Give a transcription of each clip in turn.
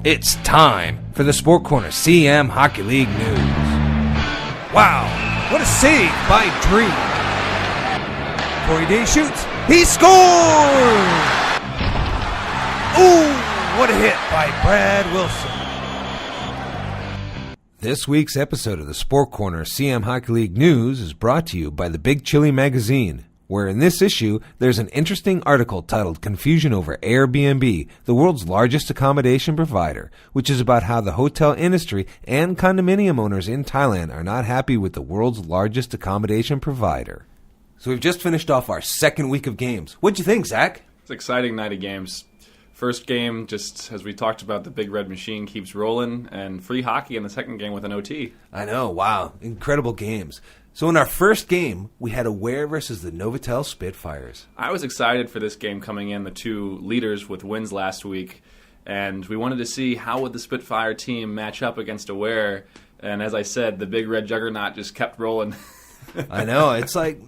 It's time for the Sport Corner Siam Hockey League news. Wow, what a save by Dree. Corey Day shoots. He scores! Ooh, what a hit by Brad Wilson. This week's episode of the Sport Corner Siam Hockey League news is brought to you by the Big Chili magazine, where in this issue, there's an interesting article titled Confusion Over Airbnb, the world's largest accommodation provider, which is about how the hotel industry and condominium owners in Thailand are not happy with the world's largest accommodation provider. So we've just finished off our second week of games. What'd you think, Zach? It's an exciting night of games. First game, just as we talked about, the Big Red Machine keeps rolling, and free hockey in the second game with an OT. I know, wow, incredible games. So in our first game, we had Aware versus the Novotel Spitfires. I was excited for this game coming in, the two leaders with wins last week, and we wanted to see how would the Spitfire team match up against Aware, and as I said, the Big Red Juggernaut just kept rolling. I know, it's like,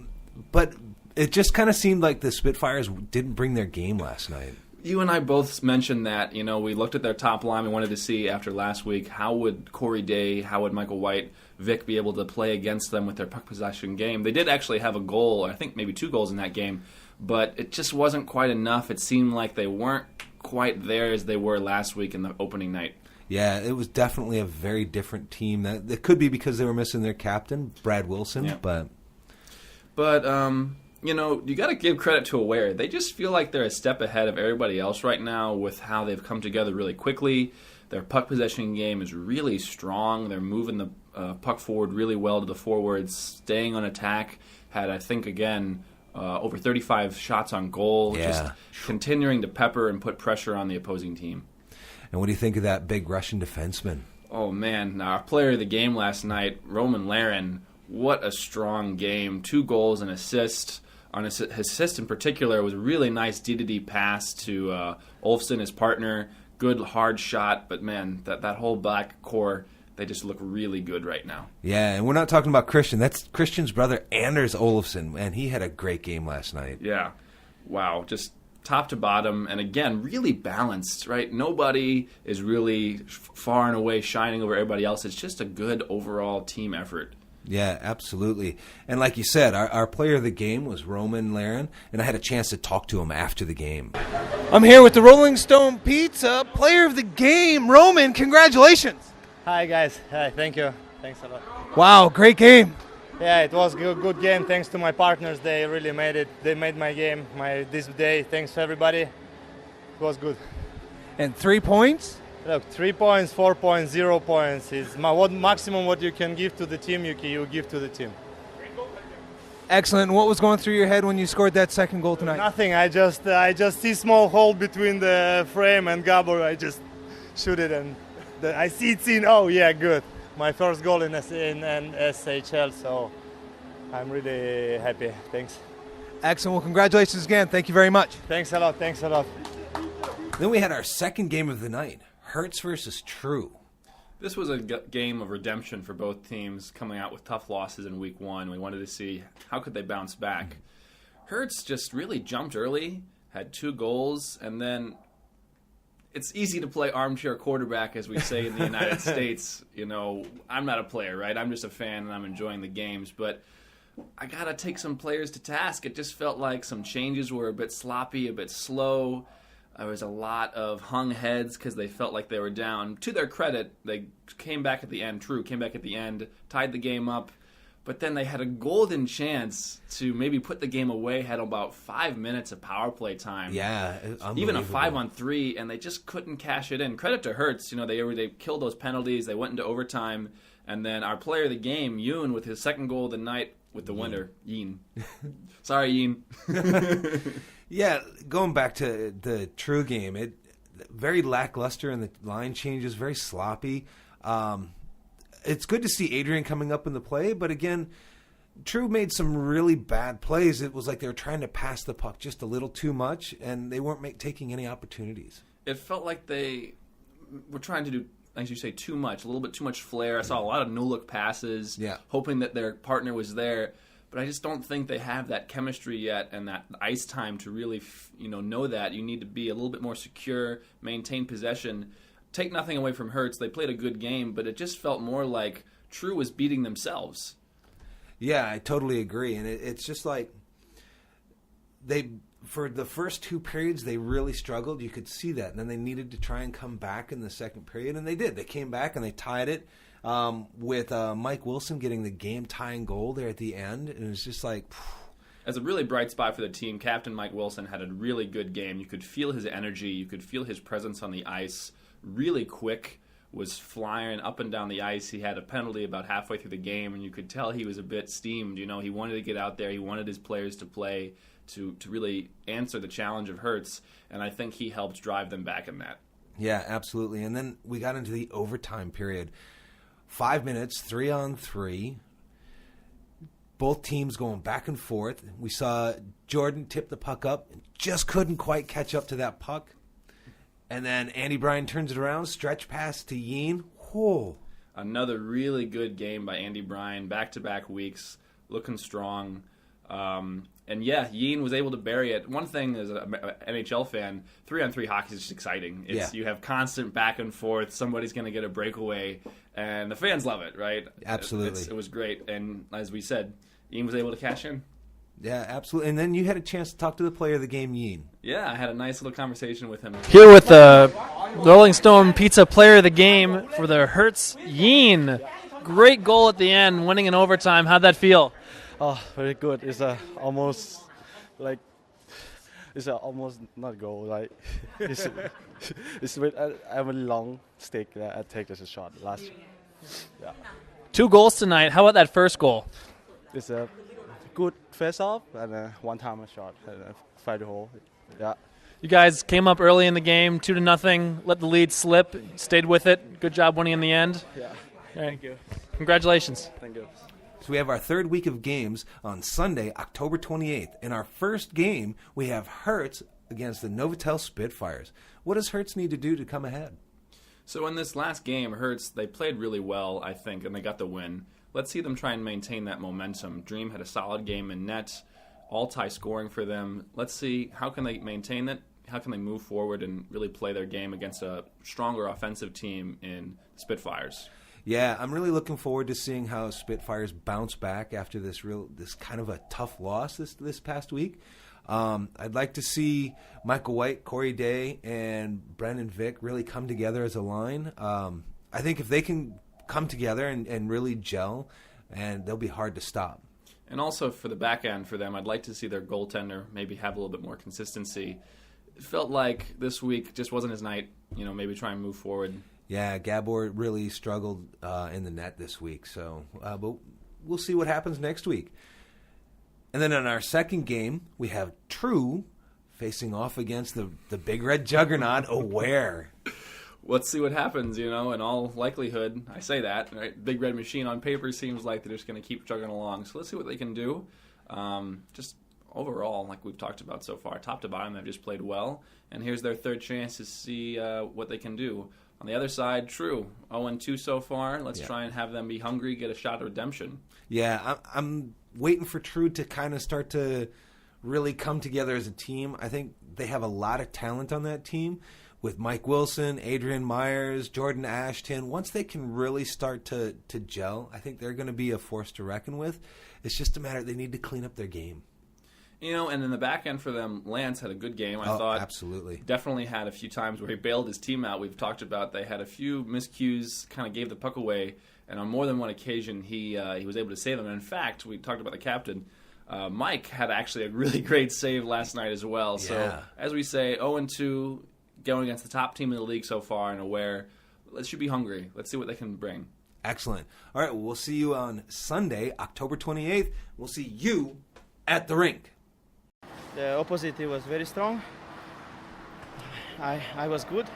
but it just kind of seemed like the Spitfires didn't bring their game last night. You and I both mentioned that, we looked at their top line. We wanted to see after last week, how would Corey Day, how would Michael White, Vic be able to play against them with their puck possession game. They did actually have a goal, I think maybe 2 goals in that game, but it just wasn't quite enough. It seemed like they weren't quite there as they were last week in the opening night. Yeah, it was definitely a very different team. That could be because they were missing their captain, Brad Wilson, yeah. But you got to give credit to Aware. They just feel like they're a step ahead of everybody else right now with how they've come together really quickly. Their puck possession game is really strong. They're moving the puck forward really well to the forwards, staying on attack. Had, I think, again, over 35 shots on goal. Yeah. Just continuing to pepper and put pressure on the opposing team. And what do you think of that big Russian defenseman? Oh, man. Our player of the game last night, Roman Larin, what a strong game. 2 goals and assist. On his assist in particular was a really nice D-to-D pass to Olfsson, his partner. Good, hard shot. But, man, that whole back core, they just look really good right now. Yeah, and we're not talking about Christian. That's Christian's brother, Anders Olofsson, and he had a great game last night. Yeah. Wow. Just top to bottom. And, again, really balanced, right? Nobody is really far and away shining over everybody else. It's just a good overall team effort. Yeah, absolutely. And like you said, our player of the game was Roman Larin, and I had a chance to talk to him after the game. I'm here with the Rolling Stone Pizza player of the game, Roman. Congratulations. Hi, guys. Hi, thank you. Thanks a lot. Wow, great game. Yeah, it was a good game. Thanks to my partners. They really made it. They made my game this day. Thanks to everybody. It was good. And 3 points? Look, 3 points, 4 points, 0 points is maximum what you can give to the team. You give to the team. Excellent. And what was going through your head when you scored that second goal tonight? Nothing. I just see small hole between the frame and Gabor. I just shoot it, and I see it. Oh yeah, good. My first goal in SHL, so I'm really happy. Thanks. Excellent. Well, congratulations again. Thank you very much. Thanks a lot. Thanks a lot. Then we had our second game of the night. Hertz versus TRUE. This was a game of redemption for both teams coming out with tough losses in week 1. We wanted to see how could they bounce back. Hertz just really jumped early, had 2 goals, and then it's easy to play armchair quarterback, as we say in the United States. I'm not a player, right? I'm just a fan, and I'm enjoying the games, but I got to take some players to task. It just felt like some changes were a bit sloppy, a bit slow. There was a lot of hung heads because they felt like they were down. To their credit, they came back at the end. TRUE came back at the end, tied the game up. But then they had a golden chance to maybe put the game away, had about 5 minutes of power play time. Yeah, even a 5-on-3, and they just couldn't cash it in. Credit to Hertz. They killed those penalties. They went into overtime. And then our player of the game, Yoon, with his second goal of the night with the winner. Yeen. Sorry, Yeen. Yeah, going back to the TRUE game, it very lackluster and the line changes, very sloppy. It's good to see Adrian coming up in the play, but again, TRUE made some really bad plays. It was like they were trying to pass the puck just a little too much, and they weren't taking any opportunities. It felt like they were trying to do, as you say, too much, a little bit too much flair. I saw a lot of no-look passes, hoping that their partner was there. But I just don't think they have that chemistry yet and that ice time to really, know that. You need to be a little bit more secure, maintain possession. take nothing away from Hertz. They played a good game, but it just felt more like True was beating themselves. Yeah, I totally agree. And it's just like for the first 2 periods, they really struggled. You could see that. And then they needed to try and come back in the second period, and they did. They came back and they tied it with Mike Wilson getting the game-tying goal there at the end. And it's just like... As a really bright spot for the team, Captain Mike Wilson had a really good game. You could feel his energy. You could feel his presence on the ice. Really quick, was flying up and down the ice. He had a penalty about halfway through the game, and you could tell he was a bit steamed. You know, he wanted to get out there. He wanted his players to play, to really answer the challenge of Hertz, and I think he helped drive them back in that. Yeah, absolutely. And then we got into the overtime period. 5 minutes, 3-on-3. Both teams going back and forth. We saw Jordan tip the puck up and just couldn't quite catch up to that puck. And then Andy Bryan turns it around, stretch pass to Yeen. Whoa. Another really good game by Andy Bryan, back-to-back weeks, looking strong. And yeah, Yeen was able to bury it. One thing as an NHL fan, 3-on-3 hockey is just exciting. You have constant back and forth. Somebody's going to get a breakaway, and the fans love it, right? Absolutely. It was great. And as we said, Yeen was able to cash in. Yeah, absolutely. And then you had a chance to talk to the player of the game, Yeen. Yeah, I had a nice little conversation with him. Here with the Rolling Stone Pizza Player of the Game for the Hertz, Yeen. Great goal at the end, winning in overtime. How'd that feel? Oh, very good. It's almost not goal. Like it's with a very long stick that I take as a shot last. Yeah. 2 goals tonight. How about that first goal? It's a good face-off and a one-timer shot and a fight the hole. Yeah. You guys came up early in the game, 2-0. Let the lead slip. Stayed with it. Good job winning in the end. Yeah. All right. Thank you. Congratulations. Thank you. So we have our third week of games on Sunday, October 28th. In our first game, we have Hertz against the Novotel Spitfires. What does Hertz need to do to come ahead? So in this last game, Hertz, they played really well, I think, and they got the win. Let's see them try and maintain that momentum. Dream had a solid game in net, all-tie scoring for them. Let's see, how can they maintain that? How can they move forward and really play their game against a stronger offensive team in Spitfires? Yeah, I'm really looking forward to seeing how Spitfires bounce back after this kind of a tough loss this past week. I'd like to see Michael White, Corey Day, and Brendan Vick really come together as a line. I think if they can come together and really gel, and they'll be hard to stop. And also for the back end for them, I'd like to see their goaltender maybe have a little bit more consistency. It felt like this week just wasn't his night. Maybe try and move forward. Yeah, Gabor really struggled in the net this week, so but we'll see what happens next week. And then in our second game, we have True facing off against the Big Red Juggernaut, Aware. Let's see what happens, in all likelihood. I say that, right? Big Red Machine on paper seems like they're just going to keep chugging along. So let's see what they can do. Just overall, like we've talked about so far, top to bottom, they've just played well. And here's their third chance to see what they can do. On the other side, True, 0-2 so far. Let's try and have them be hungry, get a shot at redemption. Yeah, I'm waiting for True to kind of start to really come together as a team. I think they have a lot of talent on that team with Mike Wilson, Adrian Myers, Jordan Ashton. Once they can really start to gel, I think they're going to be a force to reckon with. It's just a matter they need to clean up their game. And in the back end for them, Lance had a good game, I thought. Absolutely. Definitely had a few times where he bailed his team out. We've talked about they had a few miscues, kind of gave the puck away, and on more than one occasion he was able to save them. And in fact, we talked about the captain. Mike had actually a really great save last night as well. Yeah. So, as we say, 0-2, going against the top team in the league so far and Aware. Let's should be hungry. Let's see what they can bring. Excellent. All right, well, we'll see you on Sunday, October 28th. We'll see you at the rink. The opposite was very strong. I was good.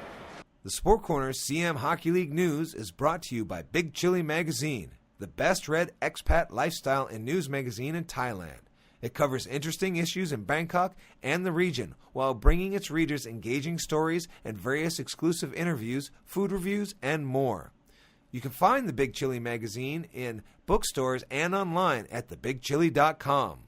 The Sport Corner's Siam Hockey League news is brought to you by Big Chili Magazine, the best read expat lifestyle and news magazine in Thailand. It covers interesting issues in Bangkok and the region while bringing its readers engaging stories and various exclusive interviews, food reviews, and more. You can find the Big Chili Magazine in bookstores and online at thebigchili.com.